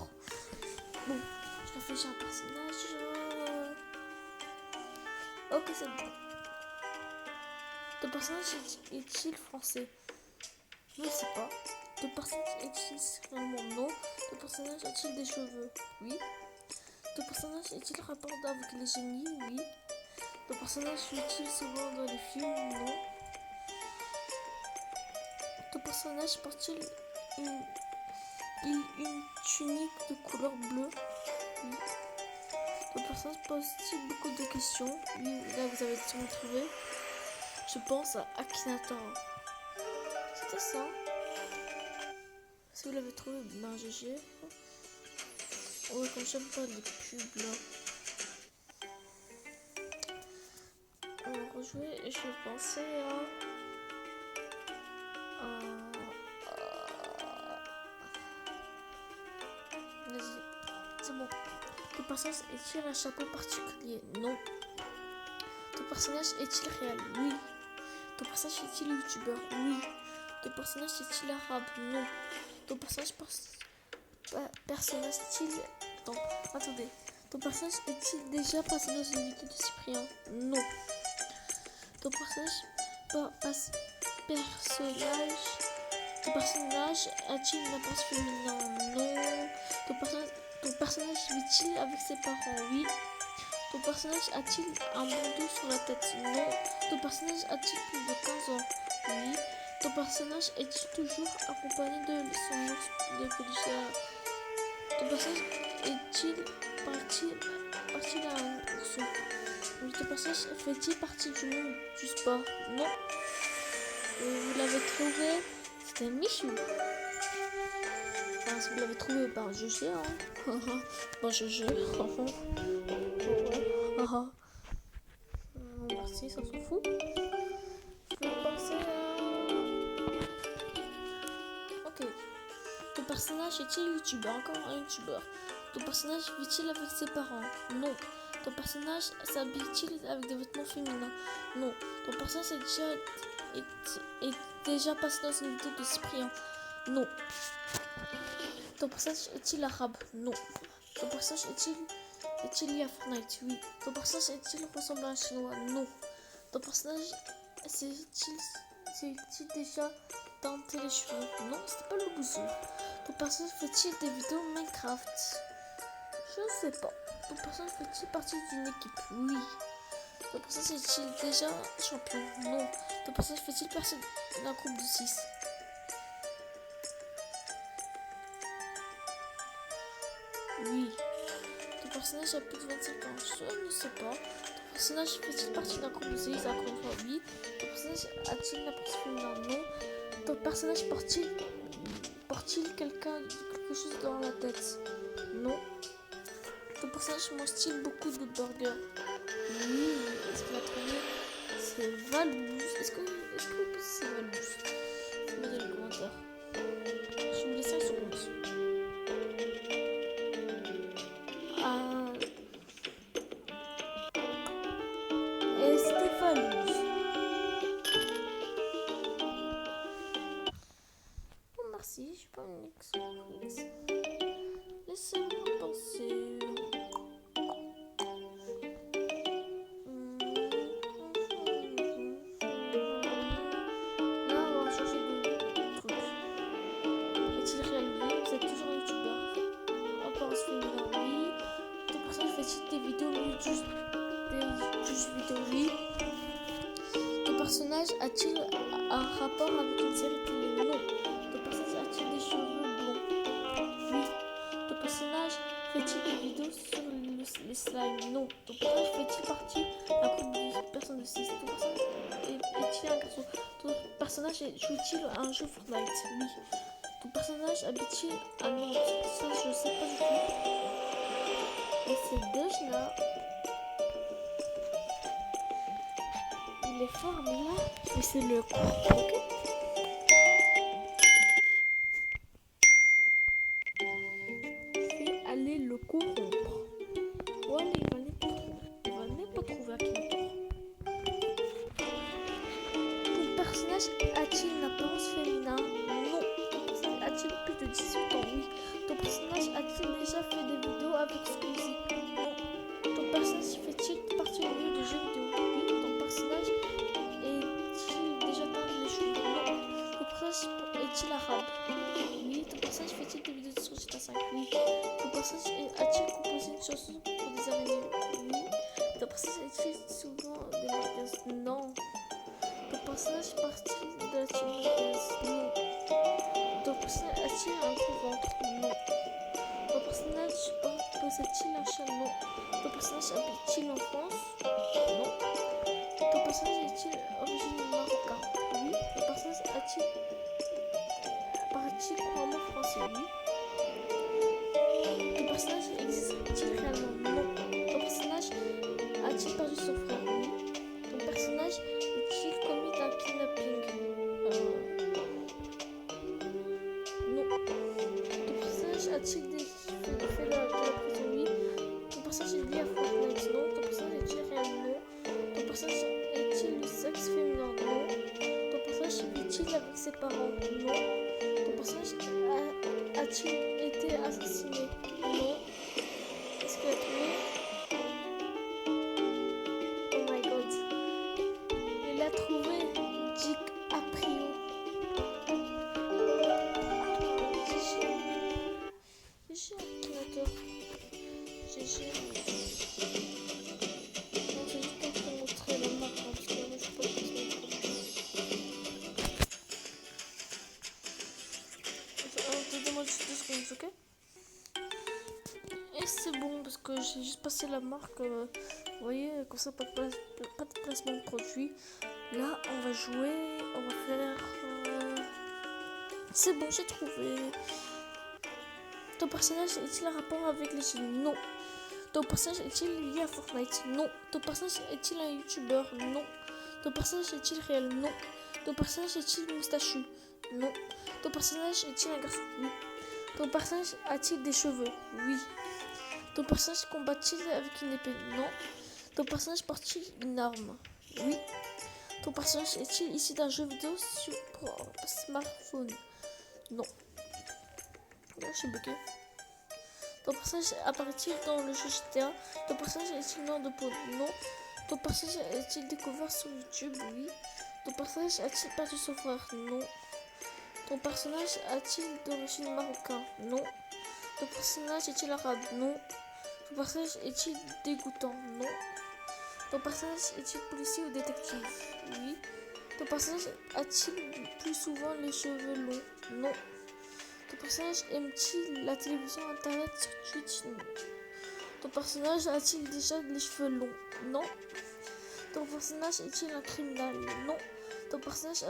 d'accord. Bon, je réfléchis à un personnage. Ok, c'est bon. Ton personnage est-il français? Je ne sais pas. Ton personnage est-il réellement non? Ton personnage a-t-il des cheveux? Oui. Ton personnage est-il rapporté avec les génies? Oui. Ton personnage joue-t-il souvent dans les films? Non. Ton personnage porte-t-il une tunique de couleur bleue? Oui. Ton personnage pose-t-il beaucoup de questions? Oui, là vous avez sûrement trouvé. Je pense à Akinator. C'était ça. Si vous l'avez trouvé, ben GG. Ouais, comme j'aime pas les pubs là. On va rejouer et je vais penser Vas-y, c'est bon. Ton personnage est-il un chapeau particulier? Non. Ton personnage est-il réel? Oui. Ton personnage est-il youtubeur? Oui. Ton personnage est-il arabe? Non. Ton personnage personnage-t-il... Attendez. Ton personnage est-il déjà passé dans une vidéo de Cyprien? Non. Ton personnage a-t-il une apparence féminin? Non. Ton personnage vit-il avec ses parents? Oui. Ton personnage a-t-il un bandeau sur la tête? Non. Ton personnage a-t-il plus de 15 ans? Oui. Ton personnage est-il toujours accompagné de son ours de peluche? Ton personnage est-il parti d'un ourson? Oui. Ton personnage fait-il partie du monde du sport? Non. Vous l'avez trouvé? C'était Michou. Enfin, si vous l'avez trouvé, ben je sais, hein. Bon, je sais. Merci, ça s'en fout. Je vais penser à... Ok. Ton personnage est-il youtubeur? Encore un youtubeur. Ton personnage vit-il avec ses parents? Non. Ton personnage s'habille-t-il avec des vêtements féminins? Non. Ton personnage est déjà passé dans une vidéo de Cyprien? Non. Ton personnage est-il arabe? Non. Ton personnage est-il lié à Fortnite? Oui. Ton personnage est-il ressemblant à un chinois? Non. Ton personnage s'est-il déjà teinté les cheveux? Non, c'était pas le bousou. Ton personnage fait-il des vidéos Minecraft? Je ne sais pas. Ton personnage fait-il partie d'une équipe? Oui. Ton personnage est-il déjà champion? Non. Ton personnage fait-il partie d'un groupe de 6? Oui. Ton personnage a plus de 25 ans? Je ne sais pas. Ton personnage fait-il partie d'un groupe de 6? Encore une fois, oui. Ton personnage a-t-il une apparence féminine? Non. Ton personnage porte-t-il quelque chose dans la tête? Non. Ton personnage mange-t-il beaucoup de burgers? Oui. Est-ce qu'il a trouvé? C'est Valouz. Est-ce que vous pensez que c'est Valouz? Mettez dans les commentaires. Je vous laisse 5 secondes. Et c'était Valouz. Oh, merci, je suis pas une excuse. Laissez-moi penser. Là, on va changer de truc. Est-il réel? Oui. Vous êtes toujours un youtubeur? Apparence féminin? Oui. Ton personnage fait-il des vidéos vidéo? Oui. Ton personnage a-t-il un rapport avec une série télé? Non. Ton personnage a-t-il des cheveux blonds? Oui. Ton personnage fait-il des vidéos sur les slimes? Non. Ton personnage fait-il partie d'un groupe de personnes de 6? Ton personnage est-il un garçon? Ton personnage joue-t-il à un jeu Fortnite? Oui. Ton personnage habite-t-il à Nantes? Ça, je sais pas du tout. Et c'est déjà... Il est fort, mais là, je vais essayer de le couper, ok? Je vais aller le corrompre. Voilà, il va pas trouver Akinator. Ton personnage a-t-il une apparence féminin? Non. Ton personnage a-t-il plus de 18 ans? Oui. Ton personnage a-t-il avec Squeezie? Non. Ton personnage fait-il partie du milieu de jeux vidéo? Oui. Ton personnage est-il déjà teint les cheveux? Non. Ton personnage est-il arabe? Oui. Ton personnage fait-il des vidéos sur GTA 5? Oui. Ton personnage a-t-il composé une chanson pour des araignées? Oui. Ton personnage est-il souvent des magasins? Non. Ton personnage part-il de la team Marquez? Non. Ton personnage a-t-il un gros ventre? Non. Ton personnage possède-t-il un chat? Non. Ton personnage habite-t-il en France? Non. Ton personnage est-il originaire marocain? Oui. Ton personnage parle-t-il couramment français? Oui. Ton personnage existe-t-il réellement? Non. Ton personnage a-t-il perdu son frère? Oui. Ton personnage est-il commis d'un kidnapping? Non. Ton personnage a-t-il fait de la prison? Oui. Ton personnage est lié à Fortnite? Non. Ton personnage est-il réel? Non. Ton personnage est-il de sexe féminin? Non. Ton personnage vit-il avec ses parents? Non. Ton personnage a-t-il été assassiné? Non. Est-ce qu'il a trouvé? Oh my god. Il a trouvé DiCaprio. GG ordinateur. GG. Non, c'est juste pour te montrer la marque, hein, parce que moi je peux pas te montrer. Donnez-moi juste 2 secondes, ok? Et c'est bon parce que j'ai juste passé la marque. Vous voyez, comme ça, pas de placement de produit. Là, on va jouer. On va faire. C'est bon, j'ai trouvé. Ton personnage est-il un rapport avec les films? Non. Ton personnage est-il lié à Fortnite? Non. Ton personnage est-il un youtubeur? Non. Ton personnage est-il réel? Non. Ton personnage est-il moustachu? Non. Ton personnage est-il un garçon? Oui. Ton personnage a-t-il des cheveux? Oui. Ton personnage combat-il avec une épée? Non. Ton personnage porte-t-il une arme? Oui. Ton personnage est-il issu d'un jeu vidéo sur smartphone? Non. Là, je suis bloqué. Ton personnage apparaît-il dans le jeu GTA? Ton personnage est-il noir de peau? Non. Ton personnage est-il découvert sur YouTube? Oui. Ton personnage a-t-il perdu son frère? Non. Ton personnage a-t-il d'origine marocaine? Non. Ton personnage est-il arabe? Non. Ton personnage est-il dégoûtant? Non. Ton personnage est-il policier ou détective? Oui. Ton personnage a-t-il plus souvent les cheveux longs? Non. Ton personnage aime-t-il la télévision, internet, sur Twitch? Non. Ton personnage a-t-il déjà les cheveux longs? Non. Ton personnage est-il un criminel? Non. Ton personnage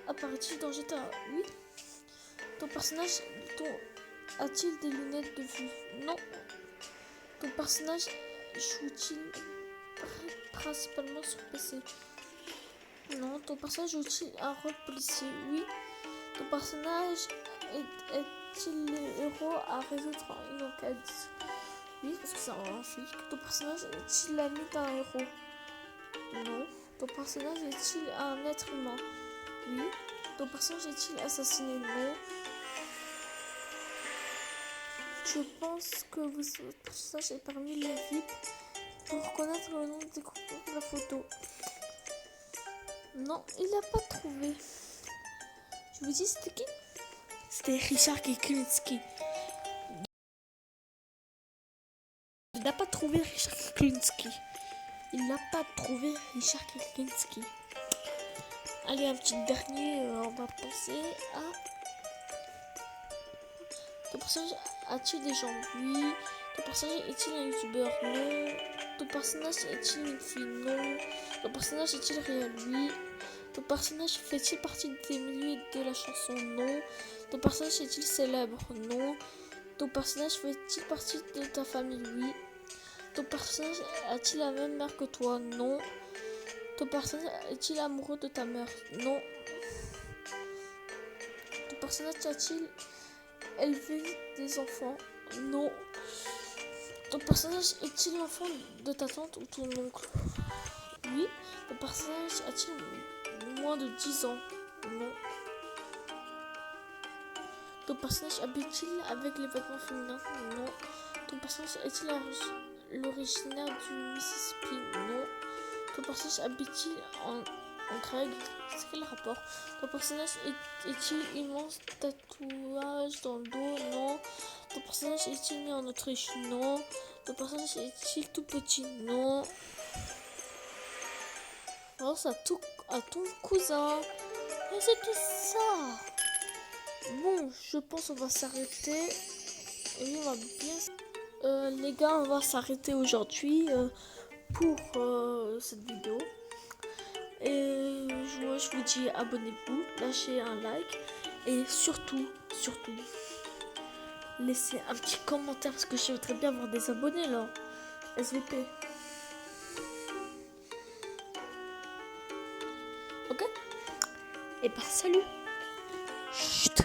apparaît-il dans GTA? Oui. Ton personnage a-t-il des lunettes de vue? Non. Ton personnage joue-t-il principalement sur PC? Non. Ton personnage joue-t-il un rôle policier? Oui. Ton personnage est-il le héros à résoudre une enquête? Oui, parce que c'est un flic. Ton personnage est-il l'ami d'un héros? Non. Ton personnage est-il un être humain? Oui. Ton personnage est-il assassiné? Non. Je pense que votre personnage est parmi les VIP pour reconnaître le nom des groupes de la photo. Non, il n'a pas trouvé. Je vous dis, c'était qui? C'était Richard Kiklinski. Il n'a pas trouvé Richard Kiklinski. Il n'a pas trouvé Richard Kiklinski. Allez, un petit dernier, on va penser à... Ton personnage a-t-il des jambes? Oui. Ton personnage est-il un youtubeur? Non. Ton personnage est-il une fille? Non. Ton personnage est-il réel? Oui. Ton personnage fait-il partie des milieux de la chanson? Non. Ton personnage est-il célèbre? Non. Ton personnage fait-il partie de ta famille? Oui. Ton personnage a-t-il la même mère que toi? Non. Ton personnage est-il amoureux de ta mère? Non. Ton personnage a-t-il élevé des enfants? Non. Ton personnage est-il l'enfant de ta tante ou ton oncle? Oui. Ton personnage a-t-il moins de 10 ans? Non. Ton personnage habite-t-il avec les vêtements féminins? Non. Ton personnage est-il l'originaire du Mississippi? Non. Ton personnage habite-t-il en Grèce? C'est quel rapport? Ton personnage est-il immense tatouage dans le dos? Non. Ton personnage est-il né en Autriche? Non. Ton personnage est-il tout petit? Non. Pense à ton cousin. Et c'est tout ça. Bon, je pense qu'on va s'arrêter. Et on va bien... les gars, on va s'arrêter aujourd'hui pour cette vidéo. Et je vous dis abonnez-vous, lâchez un like. Et surtout, laissez un petit commentaire parce que je voudrais bien avoir des abonnés là. SVP. Ok? Et bah salut. Chut.